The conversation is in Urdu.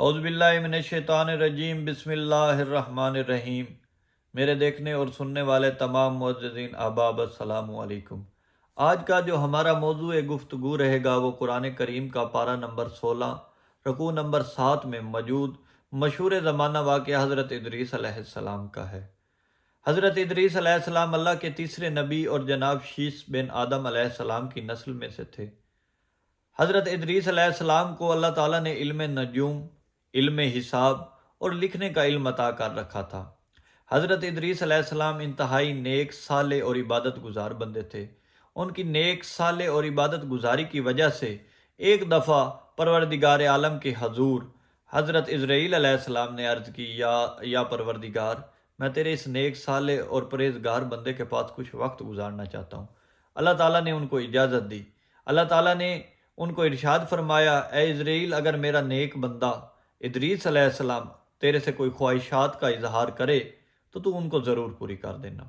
اعوذ باللہ من الشیطان الرجیم، بسم اللہ الرحمن الرحیم۔ میرے دیکھنے اور سننے والے تمام معززین احباب السلام علیکم۔ آج کا جو ہمارا موضوع گفتگو رہے گا وہ قرآن کریم کا پارہ نمبر 16 رکوع نمبر 7 میں موجود مشہور زمانہ واقعہ حضرت ادریس علیہ السلام کا ہے۔ حضرت ادریس علیہ السلام اللہ کے تیسرے نبی اور جناب شیث بن آدم علیہ السلام کی نسل میں سے تھے۔ حضرت ادریس علیہ السلام کو اللہ تعالیٰ نے علم نجوم، علم حساب اور لکھنے کا علم عطا کر رکھا تھا۔ حضرت ادریس علیہ السلام انتہائی نیک، صالح اور عبادت گزار بندے تھے۔ ان کی نیک، صالح اور عبادت گزاری کی وجہ سے ایک دفعہ پروردگار عالم کے حضور حضرت عزرائیل علیہ السلام نے عرض کی، یا پروردگار، میں تیرے اس نیک، صالح اور پرہیزگار بندے کے پاس کچھ وقت گزارنا چاہتا ہوں۔ اللہ تعالیٰ نے ان کو اجازت دی۔ اللہ تعالیٰ نے ان کو ارشاد فرمایا، اے عزرائیل، اگر میرا نیک بندہ ادریس علیہ السلام تیرے سے کوئی خواہشات کا اظہار کرے تو ان کو ضرور پوری کر دینا۔